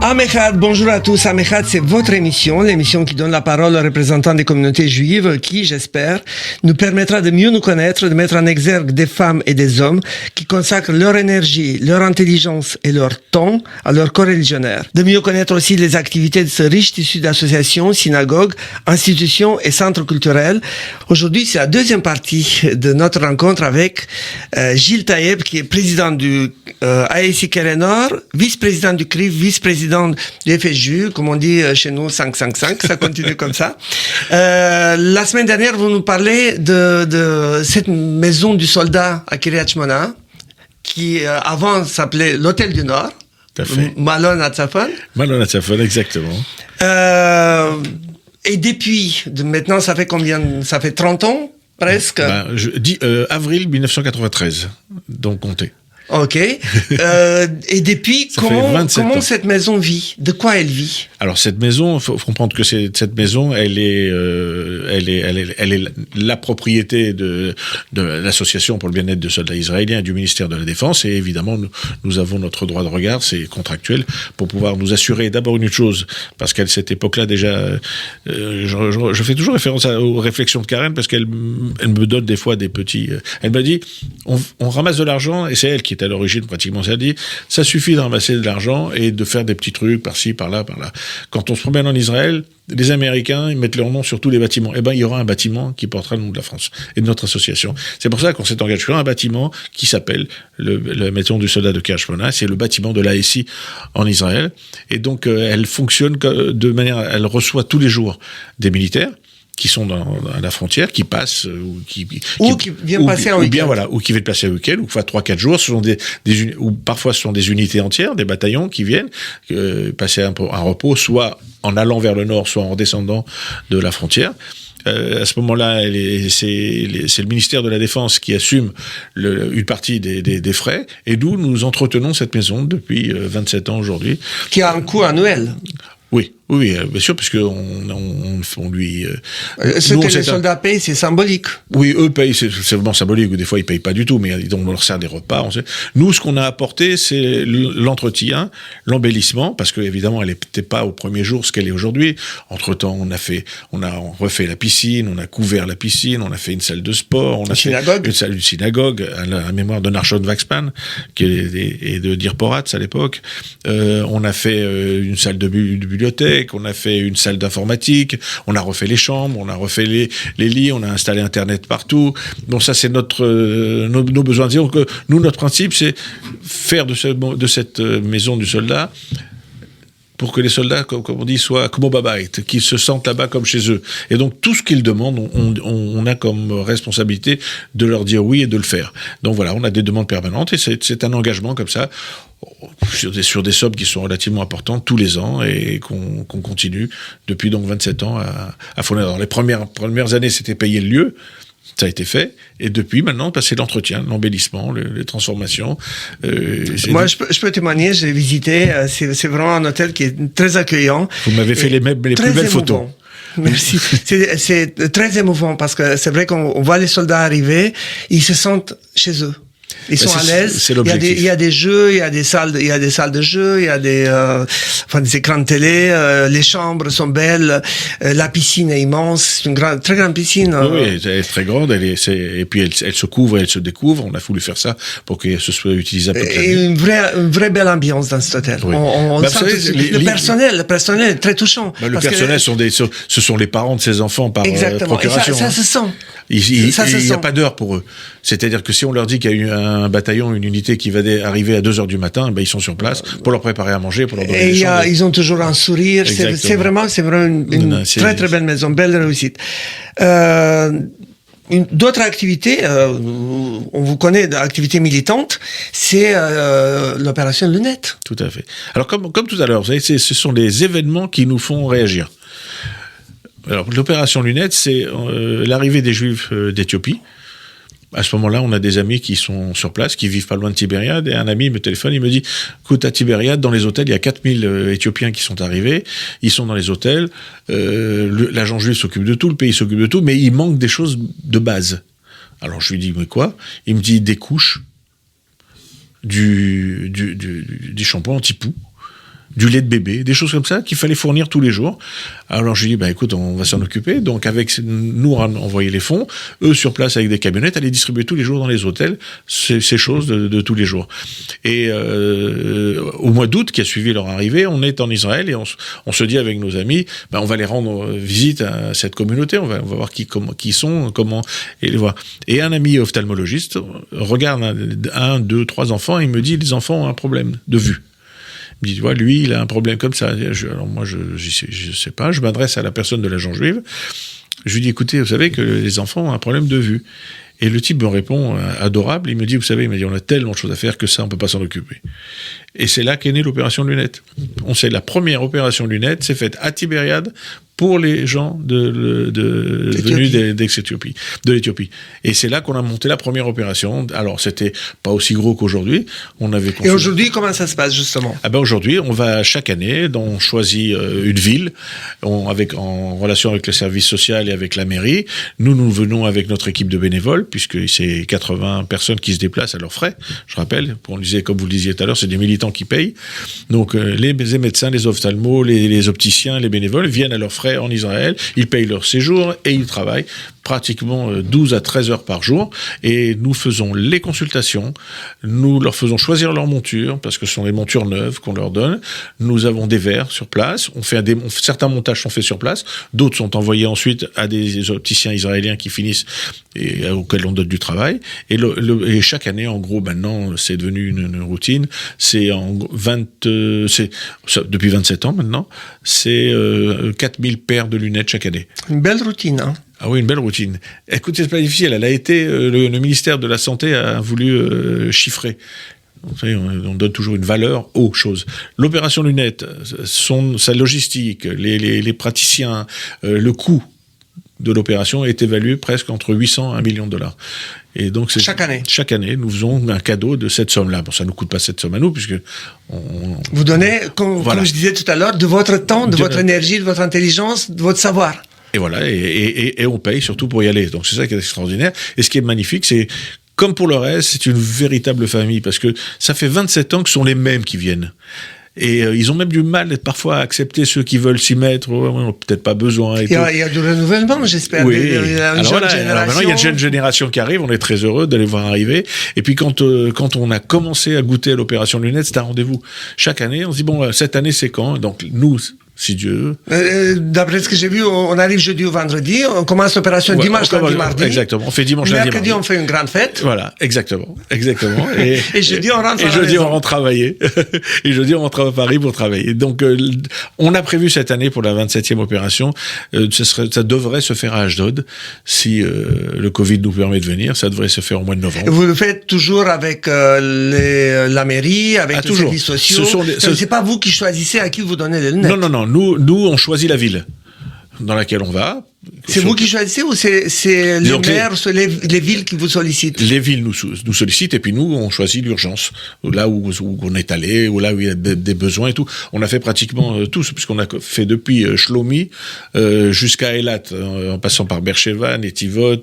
Amechad, bonjour à tous. Amechad, c'est votre émission, l'émission qui donne la parole aux représentants des communautés juives qui, j'espère, nous permettra de mieux nous connaître, de mettre en exergue des femmes et des hommes qui consacrent leur énergie, leur intelligence et leur temps à leur coreligionnaire. De mieux connaître aussi les activités de ce riche tissu d'associations, synagogues, institutions et centres culturels. Aujourd'hui, c'est la deuxième partie de notre rencontre avec Gilles Taïeb, qui est président du ASI Kerenor, vice-président du CRIF, vice-président du FSJU, comme on dit chez nous, 555, ça continue comme ça. La semaine dernière, vous nous parlez de cette maison du soldat à Kiryat Shmona, qui avant s'appelait l'Hôtel du Nord. Tout à fait. Malon Hatzafon. Malon Hatzafon, exactement. Et depuis, maintenant, ça fait combien? Ça fait 30 ans, presque? Je dis avril 1993, donc comptez. Ok. Et depuis, comment cette maison vit? De quoi elle vit? Alors cette maison, faut comprendre que cette maison, elle est la propriété de l'association pour le bien-être des soldats israéliens et du ministère de la Défense. Et évidemment, nous avons notre droit de regard, c'est contractuel, pour pouvoir nous assurer d'abord une chose, parce qu'à cette époque-là déjà, je fais toujours référence aux réflexions de Karen, parce qu'elle me donne des fois des petits. Elle m'a dit, on ramasse de l'argent, et c'est elle qui est à l'origine pratiquement, ça dit, ça suffit de ramasser de l'argent et de faire des petits trucs par-ci, par-là, par-là. Quand on se promène en Israël, les Américains, ils mettent leur nom sur tous les bâtiments. Eh ben, il y aura un bâtiment qui portera le nom de la France et de notre association. C'est pour ça qu'on s'est engagé sur un bâtiment qui s'appelle la maison du soldat de Kiryat Shmona. C'est le bâtiment de l'ASI en Israël. Et donc, elle fonctionne de manière, elle reçoit tous les jours des militaires qui sont à la frontière, qui passent, ou qui viennent passer un week-end. Ou bien, voilà, ou qui viennent passer un week-end, ou 3-4 jours, ce sont ou parfois ce sont des unités entières, des bataillons qui viennent, passer un repos, soit en allant vers le nord, soit en descendant de la frontière. À ce moment-là, c'est le ministère de la Défense qui assume une partie des frais, et nous entretenons cette maison depuis 27 ans aujourd'hui. Qui a un coût annuel. Oui, bien sûr, parce que on lui. Ce que les soldats payent, c'est symbolique. Oui, eux payent, c'est vraiment symbolique. Ou des fois, ils payent pas du tout, mais on leur sert des repas. Nous, ce qu'on a apporté, c'est l'entretien, l'embellissement, parce que évidemment, elle n'était pas au premier jour ce qu'elle est aujourd'hui. Entre-temps, on a refait la piscine, on a couvert la piscine, on a fait une salle de sport, on a fait une synagogue à la mémoire de Narshon Waxman, et de Dir Poratz à l'époque. On a fait une salle de bibliothèque. On a fait une salle d'informatique, on a refait les chambres, on a refait les lits, on a installé Internet partout. Donc ça, c'est nos besoins. Donc nous, notre principe, c'est faire de cette maison du soldat pour que les soldats, comme on dit, soient comme au babait, qu'ils se sentent là-bas comme chez eux. Et donc, tout ce qu'ils demandent, on a comme responsabilité de leur dire oui et de le faire. Donc voilà, on a des demandes permanentes et c'est un engagement comme ça, sur des sommes qui sont relativement importantes tous les ans et qu'on continue depuis donc 27 ans à fournir. Alors, les premières années, c'était payer le lieu. Ça a été fait, et depuis maintenant, c'est l'entretien, l'embellissement, les transformations. Moi, je peux témoigner, j'ai visité, c'est vraiment un hôtel qui est très accueillant. Vous m'avez fait les plus belles photos. Merci. C'est très émouvant parce que c'est vrai qu'on voit les soldats arriver, ils se sentent chez eux. Ils sont à l'aise. C'est l'objectif. Il y a des jeux, il y a des salles de jeux, il y a des écrans de télé, les chambres sont belles, la piscine est immense, c'est une très grande piscine. Oui, elle est très grande, et puis elle se couvre et elle se découvre. On a voulu faire ça pour que ce soit utilisable. Et une vraie belle ambiance dans cet hôtel. Oui. Le personnel est très touchant. Le personnel ce sont les parents de ces enfants par procuration. Et ça se sent. Il n'y a pas d'heure pour eux. C'est-à-dire que si on leur dit qu'il y a eu un bataillon, une unité qui va arriver à 2h du matin, ils sont sur place pour leur préparer à manger, pour leur donner des choses. Ils ont toujours un sourire. C'est vraiment une très très belle maison, belle réussite. D'autres activités, on vous connaît d'activités militantes, c'est l'opération Lunette. Tout à fait. Alors comme tout à l'heure, vous savez, ce sont les événements qui nous font réagir. Alors l'opération Lunette, c'est l'arrivée des Juifs d'Éthiopie. À ce moment-là, on a des amis qui sont sur place, qui vivent pas loin de Tibériade, et un ami me téléphone, il me dit, écoute, à Tibériade, dans les hôtels, il y a 4000 Éthiopiens qui sont arrivés, ils sont dans les hôtels, l'agent juif s'occupe de tout, le pays s'occupe de tout, mais il manque des choses de base. Alors je lui dis, mais quoi? Il me dit des couches, du shampoing anti-poux, du lait de bébé, des choses comme ça qu'il fallait fournir tous les jours. Alors je lui dis, écoute, on va s'en occuper. Donc nous, on a envoyé les fonds, eux sur place avec des camionnettes, allaient distribuer tous les jours dans les hôtels ces choses de tous les jours. Et au mois d'août qui a suivi leur arrivée, on est en Israël et on se dit avec nos amis, on va les rendre visite à cette communauté, on va voir qui sont, comment, et les voir. Et un ami ophtalmologiste regarde un, deux, trois enfants, et il me dit, les enfants ont un problème de vue. Il me dit, tu vois, lui, il a un problème comme ça. Alors moi, je sais pas, je m'adresse à la personne de l'agent juive, je lui dis, écoutez, vous savez que les enfants ont un problème de vue. Et le type me répond, adorable, il me dit, vous savez, on a tellement de choses à faire que ça, on peut pas s'en occuper. Et c'est là qu'est née l'opération Lunette. On sait, la première opération Lunette s'est faite à Tibériade pour les gens venus de l'Éthiopie. Et c'est là qu'on a monté la première opération. Alors, c'était pas aussi gros qu'aujourd'hui. Et aujourd'hui, comment ça se passe, justement? Aujourd'hui, on va chaque année, on choisit une ville, en relation avec le service social et avec la mairie. Nous venons avec notre équipe de bénévoles, puisque c'est 80 personnes qui se déplacent à leurs frais. Je rappelle, on disait, comme vous le disiez tout à l'heure, c'est des militants qui payent. Donc, les médecins, les ophtalmos, les opticiens, les bénévoles viennent à leurs frais en Israël, ils payent leur séjour et ils travaillent pratiquement 12 à 13 heures par jour, et nous faisons les consultations, nous leur faisons choisir leur monture, parce que ce sont des montures neuves qu'on leur donne, nous avons des verres sur place, certains montages sont faits sur place, d'autres sont envoyés ensuite à des opticiens israéliens qui finissent et auxquels on donne du travail, et chaque année, en gros, maintenant, c'est devenu une routine, depuis 27 ans maintenant, c'est 4000 paires de lunettes chaque année. Une belle routine, hein? Ah oui, une belle routine. Écoutez, c'est pas difficile. Elle a été, le ministère de la Santé a voulu chiffrer. Vous savez, on donne toujours une valeur aux choses. L'opération Lunette, sa logistique, les praticiens, le coût de l'opération est évalué presque entre 800 et $1 million. Et donc chaque année. Chaque année, nous faisons un cadeau de cette somme-là. Bon, ça ne nous coûte pas cette somme à nous, puisque vous donnez, comme je disais tout à l'heure, de votre temps, de votre énergie, de votre intelligence, de votre savoir. Et voilà, et on paye surtout pour y aller. Donc c'est ça qui est extraordinaire. Et ce qui est magnifique, c'est, comme pour le reste, c'est une véritable famille, parce que ça fait 27 ans que ce sont les mêmes qui viennent. Et ils ont même du mal parfois à accepter ceux qui veulent s'y mettre, on n'a peut-être pas besoin. Il y a du renouvellement, j'espère. Oui. Alors maintenant, il y a une jeune génération qui arrive, on est très heureux d'aller voir arriver. Et puis quand on a commencé à goûter à l'opération Lunette, c'est un rendez-vous. Chaque année, on se dit, cette année c'est quand? Donc nous, si Dieu... D'après ce que j'ai vu, on arrive jeudi ou vendredi, on commence l'opération dimanche, lundi, mardi. Exactement, on fait dimanche, lundi, mercredi, on fait une grande fête. Voilà, exactement. Et jeudi, on rentre on rentre travailler. Et jeudi, on rentre à Paris pour travailler. Donc, on a prévu cette année pour la 27e opération, ça devrait se faire à Ashdod, si le Covid nous permet de venir, ça devrait se faire au mois de novembre. Et vous le faites toujours avec la mairie, avec les services sociaux. C'est pas vous qui choisissez à qui vous donnez les lunettes. Non. Nous, on choisit la ville dans laquelle on va. C'est vous qui choisissez ou c'est les maires, les villes qui vous sollicitent? Les villes nous sollicitent, et puis nous, on choisit l'urgence. Là où on est allé, ou là où il y a des besoins et tout. On a fait pratiquement tous, puisqu'on a fait depuis Shlomi jusqu'à Eilat, en passant par Beersheva, Netivot,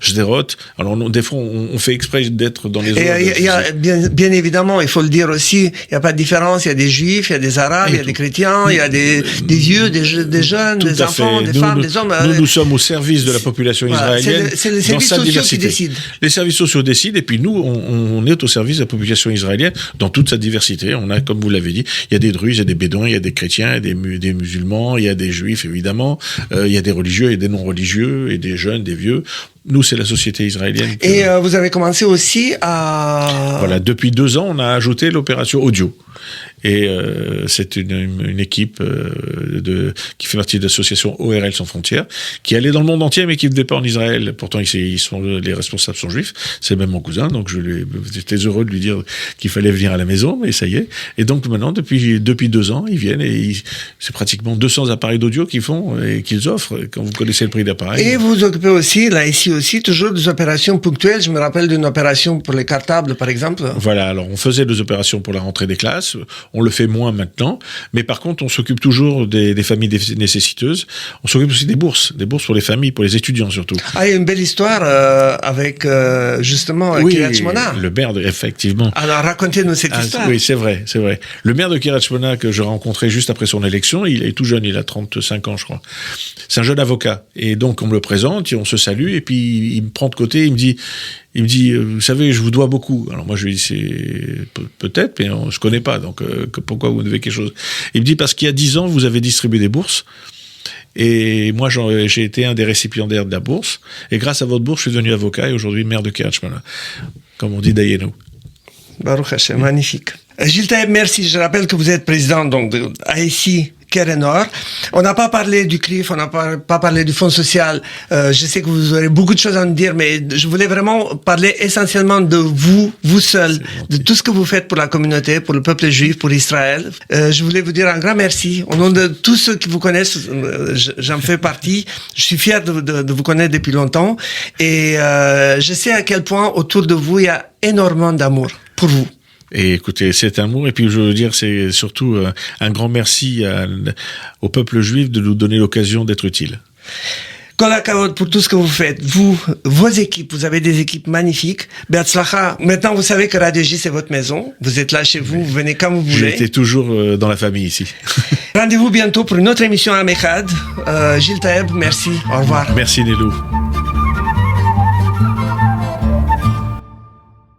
Sderot. Alors, des fois, on fait exprès d'être dans les zones. Il y a bien évidemment, il faut le dire aussi, il n'y a pas de différence. Il y a des juifs, il y a des arabes, il y a des chrétiens, il y a des vieux, des jeunes, des enfants, des femmes, des hommes. Nous sommes au service de la population israélienne. C'est les services sociaux qui décident. Les services sociaux décident, et puis nous, on est au service de la population israélienne dans toute sa diversité. On a, comme vous l'avez dit, il y a des druzes, il y a des bédouins, il y a des chrétiens, il y a des musulmans, il y a des juifs, évidemment, il y a des religieux et des non-religieux, et des jeunes, des vieux. Nous, c'est la société israélienne. Et vous avez commencé aussi à... Voilà, depuis 2 ans, on a ajouté l'opération audio. Et c'est une équipe qui fait partie de l'association ORL Sans Frontières, qui allait dans le monde entier, mais qui ne venait pas en Israël. Pourtant, les responsables sont juifs. C'est même mon cousin, donc j'étais heureux de lui dire qu'il fallait venir à la maison, mais ça y est. Et donc maintenant, depuis 2 ans, ils viennent, et c'est pratiquement 200 appareils d'audio qu'ils font et qu'ils offrent, quand vous connaissez le prix d'appareil. Et vous occupez aussi, là, ici aussi toujours des opérations ponctuelles. Je me rappelle d'une opération pour les cartables, par exemple. Voilà, alors on faisait des opérations pour la rentrée des classes, on le fait moins maintenant, mais par contre on s'occupe toujours des familles nécessiteuses, on s'occupe aussi des bourses pour les familles, pour les étudiants surtout. Ah, il y a une belle histoire avec justement Kiryat Shmona. Le maire, effectivement. Alors racontez-nous cette histoire. Oui, c'est vrai. Le maire de Kiryat Shmona que j'ai rencontré juste après son élection, il est tout jeune, il a 35 ans je crois. C'est un jeune avocat, et donc on me le présente, et on se salue, et puis il me prend de côté, il me dit, vous savez, je vous dois beaucoup. Alors moi je lui dis, c'est peut-être, mais on se connaît pas, donc pourquoi vous me devez quelque chose? Il me dit, parce qu'il y a 10 ans, vous avez distribué des bourses, et moi j'ai été un des récipiendaires de la bourse, et grâce à votre bourse, je suis devenu avocat, et aujourd'hui maire de Kiryat Shmona, comme on dit d'Ayeno. Baruch Hashem, magnifique. Gilles Taeb, merci. Je rappelle que vous êtes président donc de ASI Keren-Or. On n'a pas parlé du CRIF, on n'a pas parlé du Fonds social. Je sais que vous aurez beaucoup de choses à nous dire, mais je voulais vraiment parler essentiellement de vous seul, de tout ce que vous faites pour la communauté, pour le peuple juif, pour Israël. Je voulais vous dire un grand merci. Au nom de tous ceux qui vous connaissent, j'en fais partie. Je suis fier de vous connaître depuis longtemps. Et je sais à quel point autour de vous, il y a énormément d'amour pour vous. Et écoutez, cet amour, et puis je veux dire, c'est surtout un grand merci au peuple juif de nous donner l'occasion d'être utile. Kol hakavod pour tout ce que vous faites. Vos équipes, vous avez des équipes magnifiques. Be'atzlacha. Maintenant, vous savez que Radio J, c'est votre maison. Vous êtes là chez vous, vous venez quand vous voulez. J'étais toujours dans la famille ici. Rendez-vous bientôt pour une autre émission à Mechad. Gilles Taeb, merci. Au revoir. Merci Nélou.